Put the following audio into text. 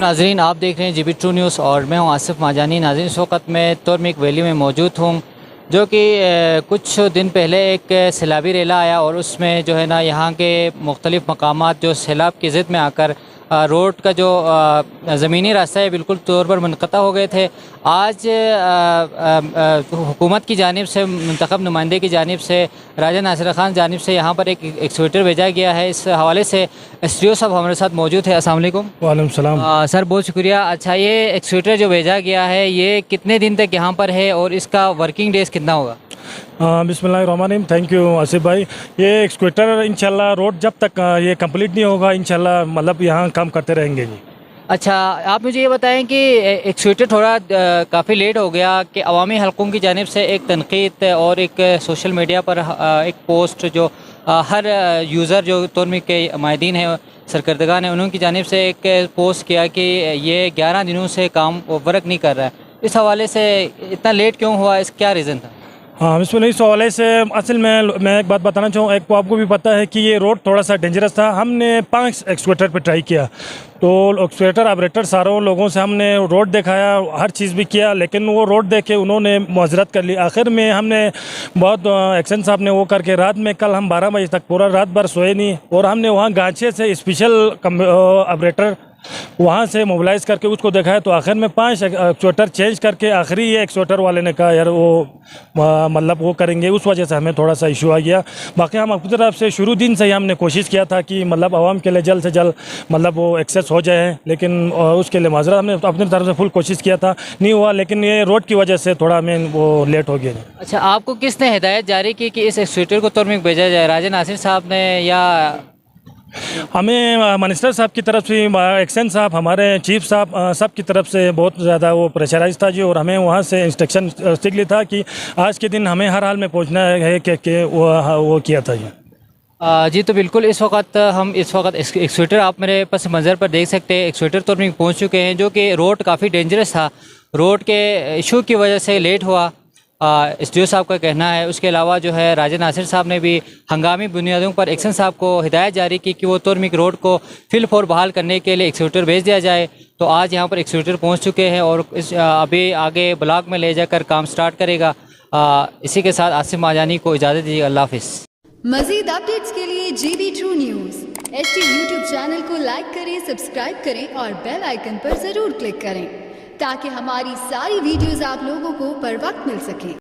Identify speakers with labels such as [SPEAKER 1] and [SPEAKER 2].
[SPEAKER 1] नाजरीन, आप देख रहे हैं GB ट्रू न्यूज़ और मैं हूं आसिफ माजानी। नाजरीन, इस वक्त मैं तुर्मिक वैली में मौजूद हूं, जो कि कुछ दिन पहले एक सैलाबी रेला आया और उसमें जो है ना यहाँ के मुख्तलिफ़ मकामात जो सैलाब की ज़िद में आकर रोड का जो ज़मीनी रास्ता है बिल्कुल तौर पर मुनक़ता हो गए थे। आज हुकूमत की जानिब से, मुंतखब नुमाइंदे की जानिब से, राजा नासिर खान जानिब से यहाँ पर एक एक्सक्यूटर भेजा गया है। इस हवाले से SDO साहब हमारे साथ मौजूद है। अस्सलाम वालेकुम।
[SPEAKER 2] वालेकुम सलाम।
[SPEAKER 1] सर, बहुत शुक्रिया। अच्छा, ये एक्सक्यूटर जो भेजा गया है ये कितने दिन तक यहाँ पर है और इसका वर्किंग डेज कितना होगा?
[SPEAKER 2] बिस्मिल्लाहिर्रहमानिर्रहीम। थैंक यू आसिफ भाई। ये एक्सक्यूटर इंशाल्लाह रोड जब तक ये कंप्लीट नहीं होगा इंशाल्लाह मतलब यहाँ काम करते रहेंगे जी।
[SPEAKER 1] अच्छा, आप मुझे ये बताएं कि एक्सक्यूटर थोड़ा काफ़ी लेट हो गया कि अवामी हलकों की जानिब से एक तनकीद और एक सोशल मीडिया पर एक पोस्ट जो हर यूज़र जो तुर्मिक के माहिदीन हैं, सरकर्दगान हैं, उन्होंने की जानिब से एक पोस्ट किया कि ये 11 दिनों से काम वर्क नहीं कर रहा है। इस हवाले से इतना लेट क्यों हुआ, इस क्या रीज़न था?
[SPEAKER 2] हाँ, बिस्मिल्लाह। इस हवाले से असल में मैं एक बात बताना चाहूँ। एक तो आपको भी पता है कि ये रोड थोड़ा सा डेंजरस था। हमने 5 एक्सक्यूटर पे ट्राई किया, तो एक्सक्यूटर ऑपरेटर सारों लोगों से हमने रोड दिखाया, हर चीज़ भी किया, लेकिन वो रोड देख के उन्होंने मुआज़रत कर ली। आखिर में हमने बहुत एक्शन साहब ने वो करके रात में कल हम 12 बजे तक पूरा रात भर सोए नहीं, और हमने वहाँ गांचे से स्पेशल ऑपरेटर वहाँ से मोबिलाइज़ करके उसको दिखाया, तो आखिर में 5 एक्सक्यूटर चेंज करके आखिरी ये एक्सक्यूटर वाले ने कहा यार वो मतलब वो करेंगे, उस वजह से हमें थोड़ा सा इशू आ गया। बाकी हम अपनी तरफ से शुरू दिन से ही हमने कोशिश किया था कि मतलब आवाम के लिए जल्द से जल्द मतलब वो एक्सेस हो जाए, लेकिन उसके लिए माजरा हमने अपनी तरफ से फुल कोशिश किया था, नहीं हुआ। लेकिन ये रोड की वजह से थोड़ा हमें वो लेट हो गया।
[SPEAKER 1] अच्छा, आपको किसने हिदायत जारी की कि इस एक्सक्यूटर को तुर्मिक भेजा जाए, राजा नासिर साहब ने या
[SPEAKER 2] हमें मिनिस्टर साहब की तरफ से, एक्शन साहब, हमारे चीफ साहब सब की तरफ से बहुत ज़्यादा वो प्रेशराइज था जी, और हमें वहाँ से इंस्ट्रक्शन स्ट्रिक्टली था कि आज के दिन हमें हर हाल में पहुँचना है कि वो किया था जी।
[SPEAKER 1] जी, तो बिल्कुल इस वक्त एक्सक्यूटर आप मेरे पस मंज़र पर देख सकते हैं। एक्सक्यूटर तुर्मिक पहुँच चुके हैं, जो कि रोड काफ़ी डेंजरस था, रोड के इशू की वजह से लेट हुआ, SDO साहब का कहना है। उसके अलावा जो है राजा नासिर साहब ने भी हंगामी बुनियादों पर एक्शन साहब को हिदायत जारी की कि वो तुर्मिक रोड को फिल फोर बहाल करने के लिए एक्सक्यूटर भेज दिया जाए। तो आज यहाँ पर एक्सक्यूटर पहुँच चुके हैं और अभी आगे ब्लॉक में ले जाकर काम स्टार्ट करेगा। इसी के साथ आसिफ माजानी को इजाज़त दीजिए। अल्लाह हाफिज़।
[SPEAKER 3] मज़ीद अपडेट्स के लिए GB true news HT YouTube channel को लाइक करें, सब्सक्राइब करें और बेल आइकन पर ज़रूर क्लिक करें, ताकि हमारी सारी वीडियोज़ आप लोगों को बर वक्त मिल सकें।